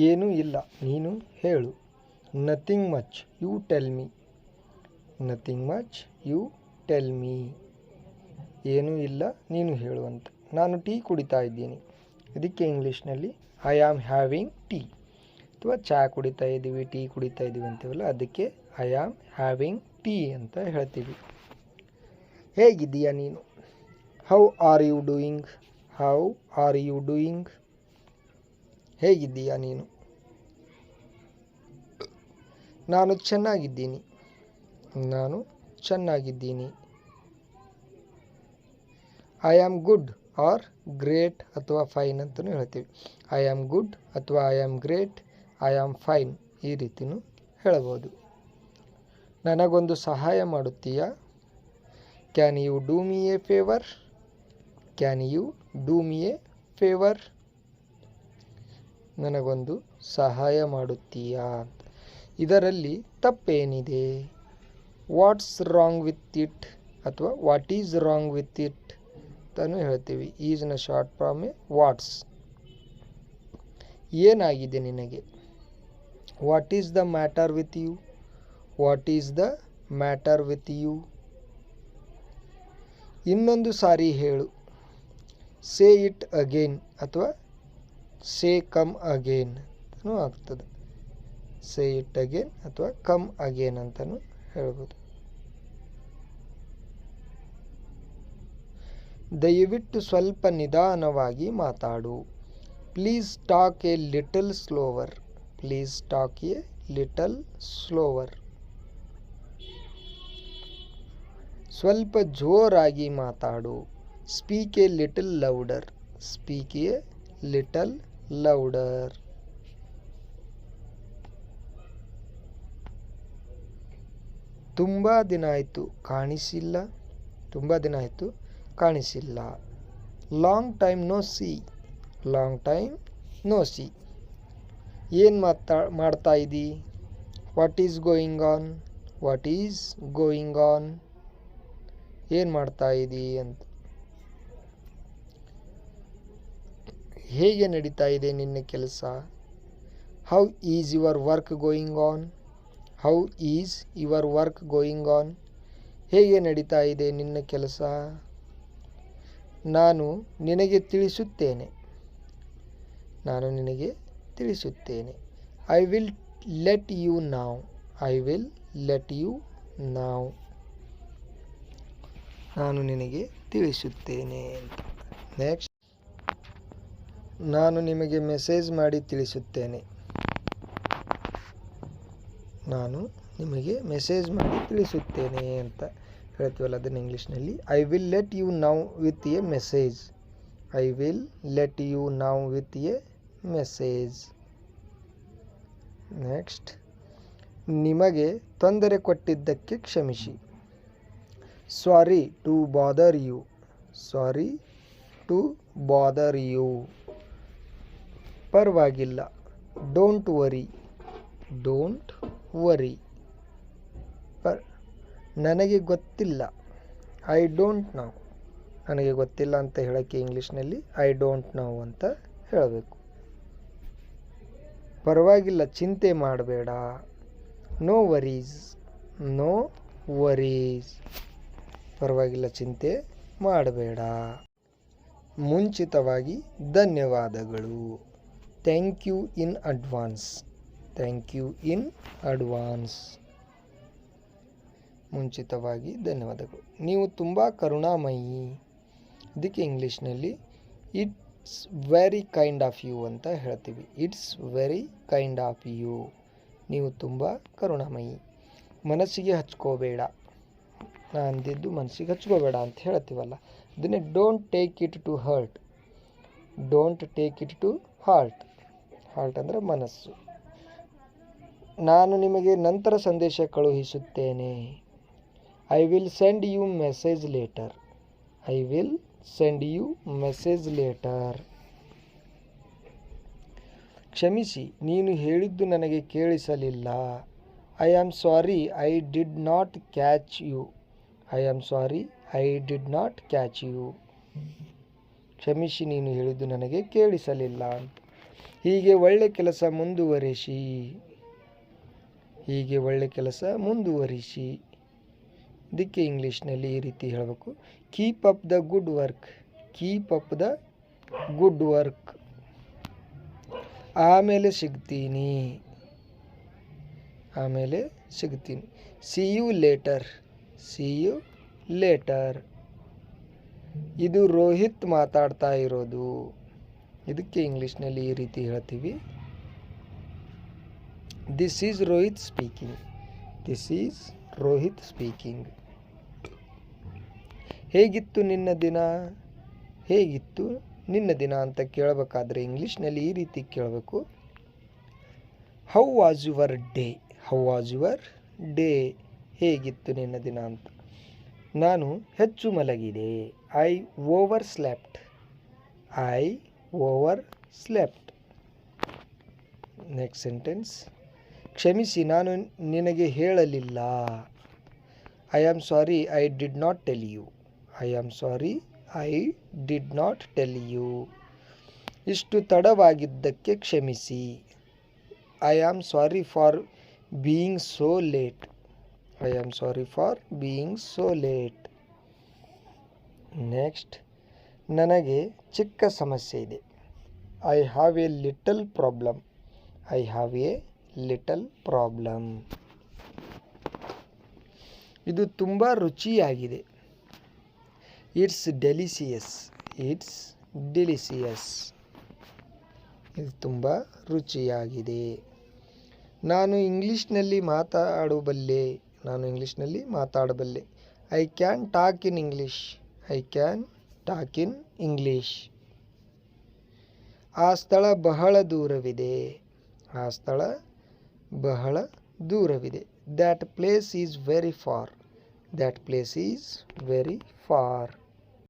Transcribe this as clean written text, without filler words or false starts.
ಏನೂ ಇಲ್ಲ, ನೀನು ಹೇಳು. Nothing much, you tell me. Nothing much, you tell me. ಏನೂ ಇಲ್ಲ, ನೀನು ಹೇಳು ಅಂತ. ನಾನು ಟೀ ಕುಡಿತಾ ಇದ್ದೀನಿ. ಇದಕ್ಕೆ ಇಂಗ್ಲೀಷ್ನಲ್ಲಿ ಐ ಆಮ್ ಹ್ಯಾವಿಂಗ್ ಟೀ. ಅಥವಾ ಚಹಾ ಕುಡಿತಾ ಇದ್ದೀವಿ, ಟೀ ಕುಡಿತಾ ಇದ್ದೀವಿ ಅಂತೀವಲ್ಲ, ಅದಕ್ಕೆ ಐ ಆಮ್ ಹ್ಯಾವಿಂಗ್ ಟೀ ಅಂತ ಹೇಳ್ತೀವಿ. ಹೇಗಿದ್ದೀಯಾ ನೀನು? How are you doing? How are you doing? ಹೇಗಿದ್ದೀಯಾ ನೀನು? ನಾನು ಚೆನ್ನಾಗಿದ್ದೀನಿ. ನಾನು ಚೆನ್ನಾಗಿದ್ದೀನಿ. I am good or great ಅಥವಾ ಫೈನ್ ಅಂತಲೂ ಹೇಳ್ತೀವಿ. ಐ ಆಮ್ ಗುಡ್ ಅಥವಾ I am great, I am fine ಈ ರೀತಿಯೂ ಹೇಳ್ಬೋದು. ನನಗೊಂದು ಸಹಾಯ ಮಾಡುತ್ತೀಯಾ? Can you do me a favour? Can you do me a favour? ನನಗೊಂದು ಸಹಾಯ ಮಾಡುತ್ತೀಯಾ? ಇದರಲ್ಲಿ ತಪ್ಪೇನಿದೆ? ವಾಟ್ಸ್ ರಾಂಗ್ ವಿತ್ ಇಟ್ ಅಥವಾ what is wrong with it ಅಂತಲೂ ಹೇಳ್ತೀವಿ. ಈಸ್ನ ಶಾರ್ಟ್ ಫಾರ್ಮ್ ವಾಟ್ಸ್. ಏನಾಗಿದೆ ನಿನಗೆ? What is the matter with you? What is the matter with you? ಇನ್ನೊಂದು ಸಾರಿ ಹೇಳು. ಸೇ ಇಟ್ ಅಗೇನ್ ಅಥವಾ ಸೇ ಕಮ್ ಅಗೇನ್ ಅಂತಲೂ ಆಗ್ತದೆ. ಸೇ ಇಟ್ ಅಗೇನ್ ಅಥವಾ ಕಮ್ ಅಗೇನ್ ಅಂತಲೂ ಹೇಳ್ಬೋದು. ದಯವಿಟ್ಟು ಸ್ವಲ್ಪ ನಿಧಾನವಾಗಿ ಮಾತಾಡು. Please talk a little slower. Please talk a little slower. ಸ್ವಲ್ಪ ಜೋರಾಗಿ ಮಾತಾಡು. Speak a little louder. Speak a little louder. ತುಂಬ ದಿನ ಆಯಿತು ಕಾಣಿಸಿಲ್ಲ. ತುಂಬ ದಿನ ಆಯಿತು ಕಾಣಿಸಿಲ್ಲ. Long time no see. Long time no see. ಏನು ಮಾಡ್ತಾ ಇದ್ದೀ? What is going on? What is going on? ಏನು ಮಾಡ್ತಾ ಇದ್ದೀ ಅಂತ. ಹೇಗೆ ನಡೀತಾ ಇದೆ ನಿನ್ನ ಕೆಲಸ? How is your work going on? How is your work going on? ಹೇಗೆ ನಡೀತಾ ಇದೆ ನಿನ್ನ ಕೆಲಸ? ನಾನು ನಿನಗೆ ತಿಳಿಸುತ್ತೇನೆ. ನಾನು ನಿನಗೆ ತಿಳಿಸುತ್ತೇನೆ. ಐ ವಿಲ್ ಲೆಟ್ ಯು ನಾವ್. ಐ ವಿಲ್ ಲೆಟ್ ಯು ನಾವ್. ನಾನು ನಿನಗೆ ತಿಳಿಸುತ್ತೇನೆ ಅಂತ. ನೆಕ್ಸ್ಟ್, ನಾನು ನಿಮಗೆ ಮೆಸೇಜ್ ಮಾಡಿ ತಿಳಿಸುತ್ತೇನೆ. ನಾನು ನಿಮಗೆ ಮೆಸೇಜ್ ಮಾಡಿ ತಿಳಿಸುತ್ತೇನೆ ಅಂತ ಹೇಳ್ತೀವಲ್ಲ, ಅದನ್ನು ಇಂಗ್ಲೀಷ್ನಲ್ಲಿ I will let you now with a message. I will let you now with a message. Next, ನಿಮಗೆ ತೊಂದರೆ ಕೊಟ್ಟಿದ್ದಕ್ಕೆ ಕ್ಷಮಿಸಿ. Sorry to bother you. Sorry to bother you. ಪರವಾಗಿಲ್ಲ. Don't worry. Don't worry. ನನಗೆ ಗೊತ್ತಿಲ್ಲ. I don't know. ನನಗೆ ಗೊತ್ತಿಲ್ಲ ಅಂತ ಹೇಳೋಕ್ಕೆ ಇಂಗ್ಲೀಷ್ನಲ್ಲಿ ಐ ಡೋಂಟ್ ನೋ ಅಂತ ಹೇಳಬೇಕು. ಪರವಾಗಿಲ್ಲ, ಚಿಂತೆ ಮಾಡಬೇಡ. No worries. No worries. ಪರವಾಗಿಲ್ಲ, ಚಿಂತೆ ಮಾಡಬೇಡ. ಮುಂಚಿತವಾಗಿ ಧನ್ಯವಾದಗಳು. Thank you in advance. Thank you in advance. ಮುಂಚಿತವಾಗಿ ಧನ್ಯವಾದಗಳು. ನೀವು ತುಂಬ ಕರುಣಾಮಯಿ. ಇದಕ್ಕೆ ಇಂಗ್ಲೀಷ್ನಲ್ಲಿ it's very kind of you ಅಂತ ಹೇಳ್ತೀವಿ. It's very kind of you. ನೀವು ತುಂಬ ಕರುಣಾಮಯಿ. ಮನಸ್ಸಿಗೆ ಹಚ್ಕೋಬೇಡ. ನಾನು ಅಂದಿದ್ದು ಮನಸ್ಸಿಗೆ ಹಚ್ಕೋಬೇಡ ಅಂತ ಹೇಳ್ತೀವಲ್ಲ, ಅದನ್ನೇ don't take it to hurt. Don't take it to heart. Heart ಅಂದರೆ ಮನಸ್ಸು. ನಾನು ನಿಮಗೆ ನಂತರ ಸಂದೇಶ ಕಳುಹಿಸುತ್ತೇನೆ. I will send you message later. I will send you message later. ಕ್ಷಮಿಸಿ, ನೀನು ಹೇಳಿದ್ದು ನನಗೆ ಕೇಳಿಸಲಿಲ್ಲ. I am sorry I did not catch you. I am sorry I did not catch you. ಕ್ಷಮಿಸಿ, ನೀನು ಹೇಳಿದ್ದು ನನಗೆ ಕೇಳಿಸಲಿಲ್ಲ. ಹೀಗೆ ಒಳ್ಳೆ ಕೆಲಸ ಮುಂದುವರಿಸಿ. ಹೀಗೆ ಒಳ್ಳೆ ಕೆಲಸ ಮುಂದುವರಿಸಿ. ಇದಕ್ಕೆ ಇಂಗ್ಲೀಷ್ನಲ್ಲಿ ಈ ರೀತಿ ಹೇಳಬೇಕು. Keep up the good work. Keep up the good work. ಆಮೇಲೆ ಸಿಗ್ತೀನಿ. ಆಮೇಲೆ ಸಿಗ್ತೀನಿ. See you later. See you later. ಇದು ರೋಹಿತ್ ಮಾತಾಡ್ತಾ ಇರೋದು. ಇದಕ್ಕೆ ಇಂಗ್ಲೀಷ್ನಲ್ಲಿ ಈ ರೀತಿ ಹೇಳ್ತೀವಿ. This is Rohit speaking. This is Rohit speaking. ಹೇಗಿತ್ತು ನಿನ್ನ ದಿನ? ಹೇಗಿತ್ತು ನಿನ್ನ ದಿನ ಅಂತ ಕೇಳಬೇಕಾದ್ರೆ ಇಂಗ್ಲೀಷ್ನಲ್ಲಿ ಈ ರೀತಿ ಕೇಳಬೇಕು. How was your day? How was your day? ಹೇಗಿತ್ತು ನಿನ್ನ ದಿನ ಅಂತ. ನಾನು ಹೆಚ್ಚು ಮಲಗಿದೆ. I overslept. I overslept. Next sentence. ಕ್ಷಮಿಸಿ, ನಾನು ನಿನಗೆ ಹೇಳಲಿಲ್ಲ. I am sorry, I did not tell you. I am sorry, I did not tell you. ಇಷ್ಟು ತಡವಾಗಿದ್ದಕ್ಕೆ ಕ್ಷಮಿಸಿ. I am sorry for being so late. I am sorry for being so late. Next. ನನಗೆ ಚಿಕ್ಕ ಸಮಸ್ಯೆ ಇದೆ. I have a little problem. I have a little problem. ಇದು ತುಂಬ ರುಚಿಯಾಗಿದೆ. It's delicious. It's delicious. ಇದು ತುಂಬ ರುಚಿಯಾಗಿದೆ. ನಾನು ಇಂಗ್ಲೀಷ್ನಲ್ಲಿ ಮಾತಾಡಬಲ್ಲೆ. ನಾನು ಇಂಗ್ಲೀಷ್ನಲ್ಲಿ ಮಾತಾಡಬಲ್ಲೆ. I can talk in English. I can talk in English. ಆ ಸ್ಥಳ ಬಹಳ ದೂರವಿದೆ. ಆ ಸ್ಥಳ ಬಹಳ ದೂರವಿದೆ. That place is very far. That place is very for.